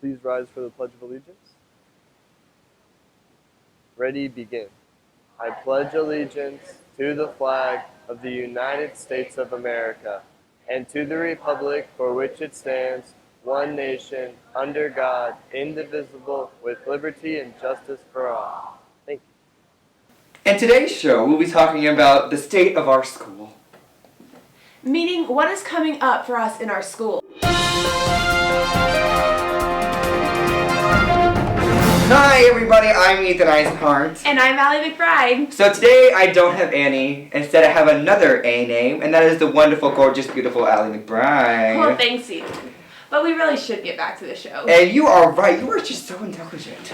please rise for the Pledge of Allegiance. Ready, begin. I pledge allegiance to the flag of the United States of America and to the republic for which it stands, one nation, under God, indivisible, with liberty and justice for all. Thank you. In today's show, we'll be talking about the state of our school. Meaning what is coming up for us in our school. Hi everybody, I'm Ethan Eisenhart. And I'm Allie McBride. So today I don't have Annie. Instead I have another A name, and that is the wonderful, gorgeous, beautiful Allie McBride. Well, thanks, Ethan. But we really should get back to the show. And you are right, you are just so intelligent.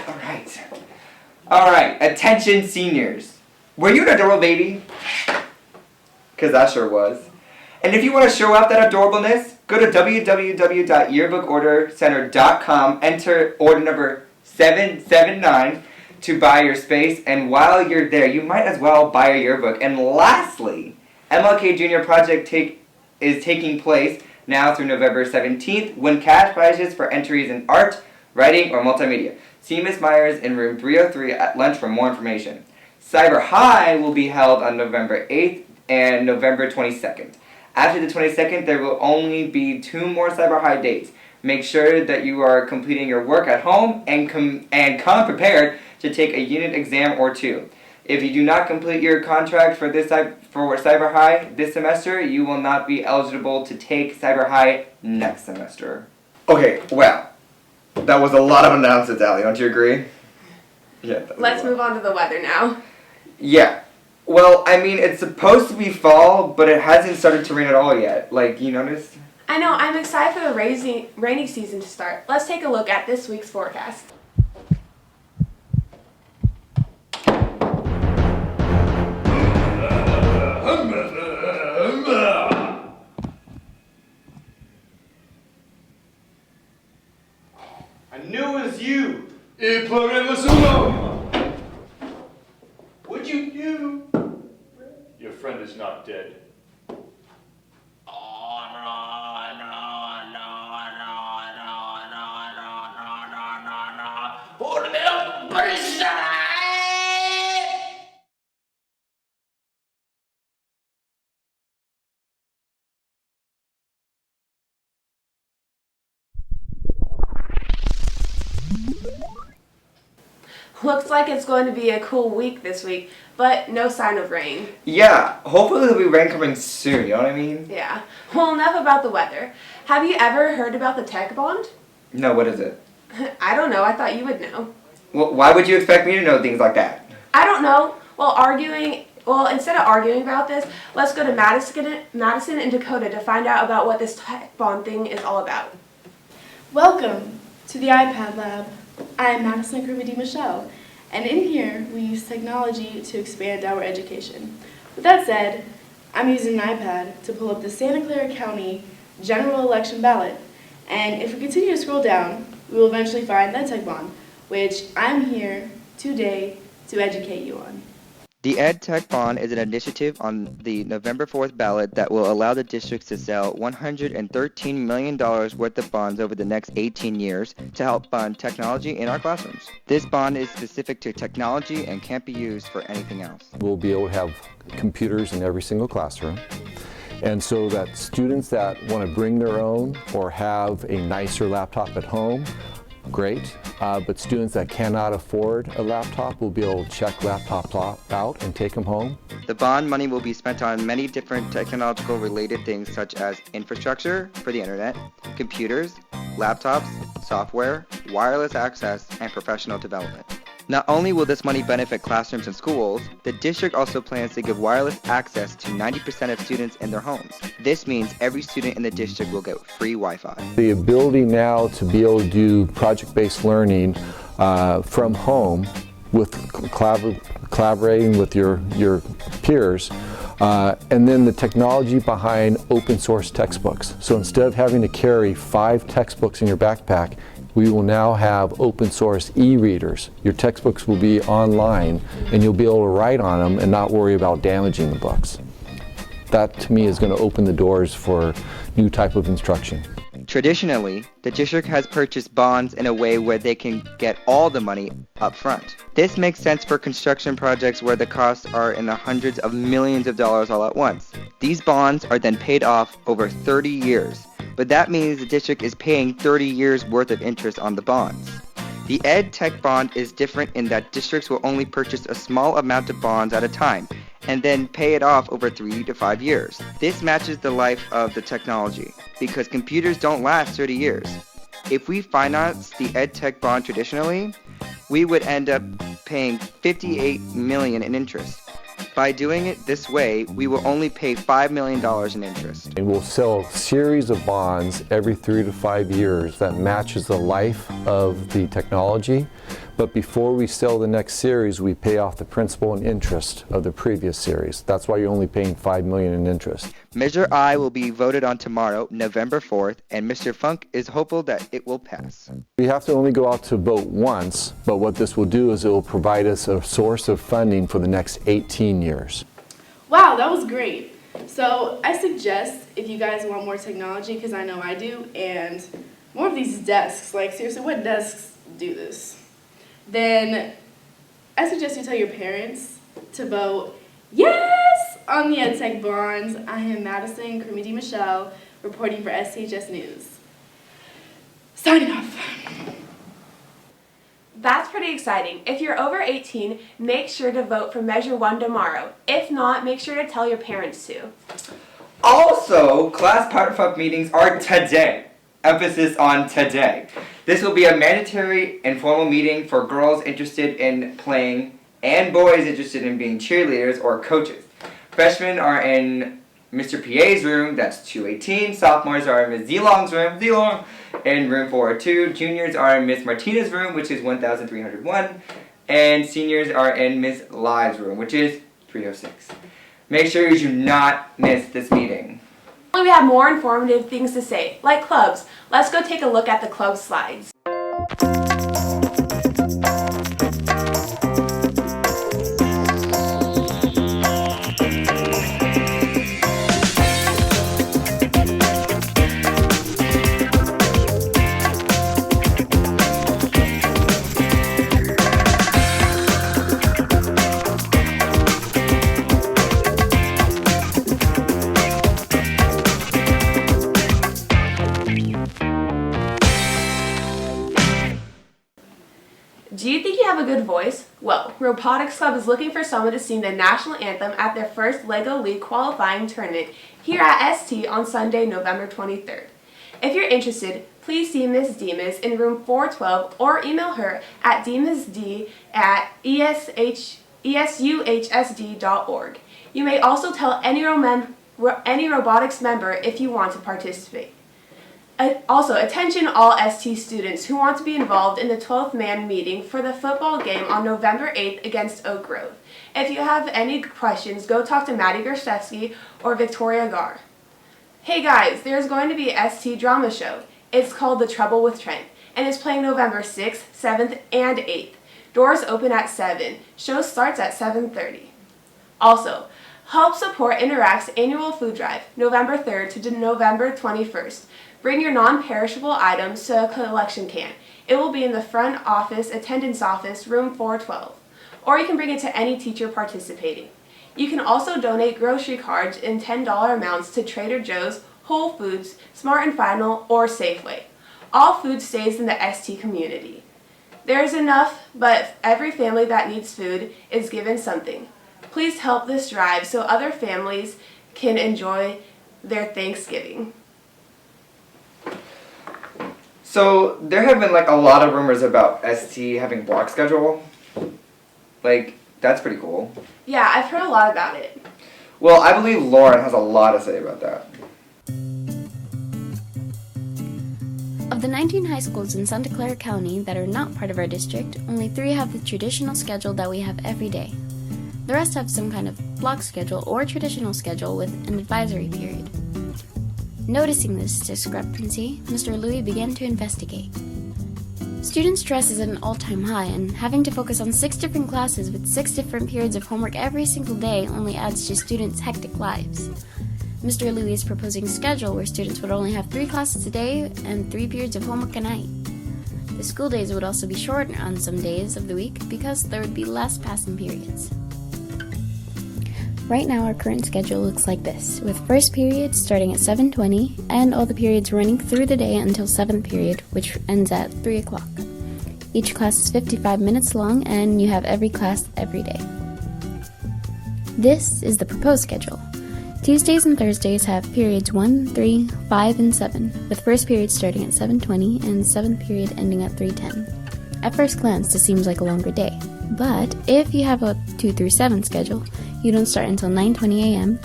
Alright, attention seniors. Were you an adorable baby? Because I sure was. And if you want to show off that adorableness, go to www.yearbookordercenter.com, enter order number 779 to buy your space, and while you're there, you might as well buy a yearbook. And lastly, MLK Junior Project is taking place now through November 17th, win cash prizes for entries in art, writing, or multimedia. See Ms. Myers in room 303 at lunch for more information. Cyber High will be held on November 8th and November 22nd. After the 22nd, there will only be 2 more Cyber High dates. Make sure that you are completing your work at home and come prepared to take a unit exam or 2. If you do not complete your contract for Cyber High this semester, you will not be eligible to take Cyber High next semester. Okay, well, that was a lot of announcements, Allie. Don't you agree? Yeah. Let's move on to the weather now. Yeah. Well, I mean, it's supposed to be fall, but it hasn't started to rain at all yet. Like, you noticed? I know, I'm excited for the rainy season to start. Let's take a look at this week's forecast. I knew it was you. Il problema suo. What'd you do? Your friend is not dead. Looks like it's going to be a cool week this week, but no sign of rain. Yeah, hopefully there'll be rain coming soon, you know what I mean? Yeah. Well, enough about the weather. Have you ever heard about the EdTech Bond? No, what is it? I don't know. I thought you would know. Well, why would you expect me to know things like that? I don't know. Well, instead of arguing about this, let's go to Madison and Dakota to find out about what this EdTech Bond thing is all about. Welcome to the iPad Lab. I'm Madison and Michelle, and in here we use technology to expand our education. With that said, I'm using an iPad to pull up the Santa Clara County general election ballot, and if we continue to scroll down, we will eventually find the EdTech Bond, which I'm here today to educate you on. The EdTech Bond is an initiative on the November 4th ballot that will allow the districts to sell $113 million worth of bonds over the next 18 years to help fund technology in our classrooms. This bond is specific to technology and can't be used for anything else. We'll be able to have computers in every single classroom, and so that students that want to bring their own or have a nicer laptop at home, great, but students that cannot afford a laptop will be able to check laptops out and take them home. The bond money will be spent on many different technological related things such as infrastructure for the internet, computers, laptops, software, wireless access, and professional development. Not only will this money benefit classrooms and schools, the district also plans to give wireless access to 90% of students in their homes. This means every student in the district will get free Wi-Fi. The ability now to be able to do project-based learning from home with collaborating with your peers, and then the technology behind open source textbooks. So instead of having to carry 5 textbooks in your backpack, we will now have open source e-readers. Your textbooks will be online and you'll be able to write on them and not worry about damaging the books. That to me is going to open the doors for new type of instruction. Traditionally, the district has purchased bonds in a way where they can get all the money up front. This makes sense for construction projects where the costs are in the hundreds of millions of dollars all at once. These bonds are then paid off over 30 years, but that means the district is paying 30 years worth of interest on the bonds. The EdTech Bond is different in that districts will only purchase a small amount of bonds at a time and then pay it off over 3 to 5 years. This matches the life of the technology because computers don't last 30 years. If we finance the EdTech Bond traditionally, we would end up paying $58 million in interest. By doing it this way, we will only pay $5 million in interest. And we'll sell a series of bonds every 3 to 5 years that matches the life of the technology. But before we sell the next series, we pay off the principal and interest of the previous series. That's why you're only paying $5 million in interest. Measure I will be voted on tomorrow, November 4th, and Mr. Funk is hopeful that it will pass. We have to only go out to vote once, but what this will do is it will provide us a source of funding for the next 18 years. Wow, that was great. So I suggest if you guys want more technology, because I know I do, and more of these desks, like seriously, what desks do this? Then I suggest you tell your parents to vote yes on the EdTech Bonds. I am Madison and Michelle reporting for STHS News. Signing off. That's pretty exciting. If you're over 18, make sure to vote for Measure 1 tomorrow. If not, make sure to tell your parents to. Also, class potluck meetings are today. Emphasis on today. This will be a mandatory informal meeting for girls interested in playing and boys interested in being cheerleaders or coaches. Freshmen are in Mr. PA's room, that's 218. Sophomores are in Ms. Zelong's room, Zelong, in room 402. Juniors are in Ms. Martinez's room, which is 1301. And seniors are in Ms. Live's room, which is 306. Make sure you do not miss this meeting. We have more informative things to say, like clubs. Let's go take a look at the club slides. Do you think you have a good voice? Well, Robotics Club is looking for someone to sing the national anthem at their first LEGO League qualifying tournament here at ST on Sunday, November 23rd. If you're interested, please see Ms. Demas in room 412 or email her at demasd@esuhsd.org. You may also tell any robotics member if you want to participate. Also, attention all ST students who want to be involved in the 12th man meeting for the football game on November 8th against Oak Grove. If you have any questions, go talk to Maddie Gerstevsky or Victoria Gar. Hey guys, there's going to be a ST drama show. It's called The Trouble with Trent, and it's playing November 6th, 7th, and 8th. Doors open at 7. Show starts at 7:30. Also, help support Interact's annual food drive, November 3rd to November 21st. Bring your non-perishable items to a collection can. It will be in the front office, attendance office, room 412. Or you can bring it to any teacher participating. You can also donate grocery cards in $10 amounts to Trader Joe's, Whole Foods, Smart and Final, or Safeway. All food stays in the ST community. There is enough, but every family that needs food is given something. Please help this drive so other families can enjoy their Thanksgiving. So there have been like a lot of rumors about ST having block schedule. Like, that's pretty cool. Yeah, I've heard a lot about it. Well, I believe Lauren has a lot to say about that. Of the 19 high schools in Santa Clara County that are not part of our district, only 3 have the traditional schedule that we have every day. The rest have some kind of block schedule or traditional schedule with an advisory period. Noticing this discrepancy, Mr. Louis began to investigate. Student stress is at an all-time high, and having to focus on 6 different classes with 6 different periods of homework every single day only adds to students' hectic lives. Mr. Louis is proposing a schedule where students would only have 3 classes a day and 3 periods of homework a night. The school days would also be shorter on some days of the week because there would be less passing periods. Right now our current schedule looks like this, with first period starting at 7:20 and all the periods running through the day until 7th period, which ends at 3 o'clock. Each class is 55 minutes long and you have every class every day. This is the proposed schedule. Tuesdays and Thursdays have periods 1, 3, 5, and 7, with first period starting at 7:20 and 7th period ending at 3:10. At first glance, this seems like a longer day, but if you have a 2 through 7 schedule, you don't start until 9:20 a.m.,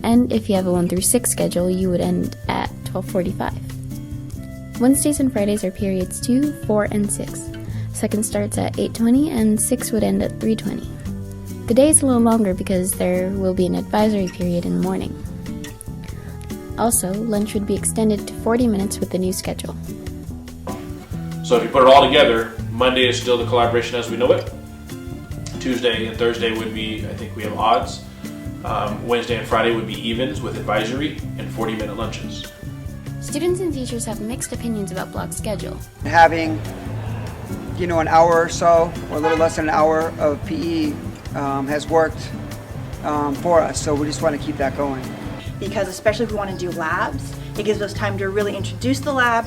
and if you have a 1 through 6 schedule, you would end at 12:45. Wednesdays and Fridays are periods 2, 4, and 6. Second starts at 8:20 and 6 would end at 3:20. The day is a little longer because there will be an advisory period in the morning. Also, lunch would be extended to 40 minutes with the new schedule. So if you put it all together, Monday is still the collaboration as we know it. Tuesday and Thursday would be, I think we have odds. Wednesday and Friday would be evens with advisory and 40-minute lunches. Students and teachers have mixed opinions about block schedule. Having, an hour or so, or a little less than an hour of PE has worked for us, so we just want to keep that going. Because especially if we want to do labs, it gives us time to really introduce the lab,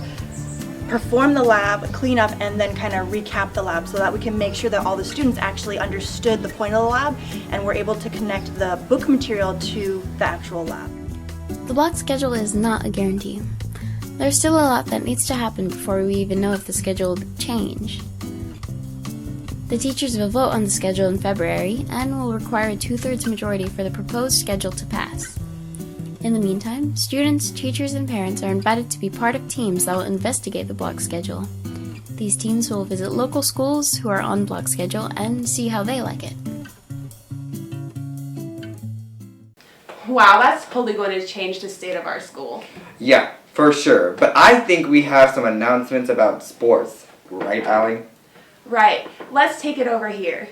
perform the lab, clean up, and then kind of recap the lab so that we can make sure that all the students actually understood the point of the lab and were able to connect the book material to the actual lab. The block schedule is not a guarantee. There's still a lot that needs to happen before we even know if the schedule will change. The teachers will vote on the schedule in February and will require a 2/3 majority for the proposed schedule to pass. In the meantime, students, teachers, and parents are invited to be part of teams that will investigate the block schedule. These teams will visit local schools who are on block schedule and see how they like it. Wow, that's totally going to change the state of our school. Yeah, for sure. But I think we have some announcements about sports. Right, Allie? Right, let's take it over here.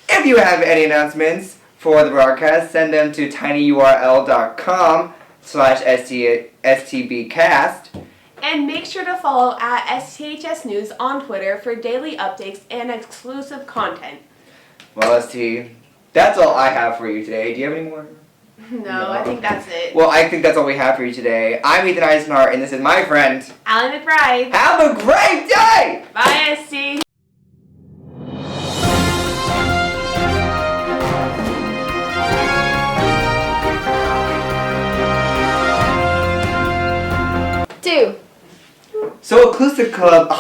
If you have any announcements for the broadcast, send them to tinyurl.com/STBcast. And make sure to follow at STHS News on Twitter for daily updates and exclusive content. Well, ST, that's all I have for you today. Do you have any more? No, I think that's it. Well, I think that's all we have for you today. I'm Ethan Eisenhart, and this is my friend, Allie McBride. Have a great day! Bye, ST. Two. So Inclusive Club...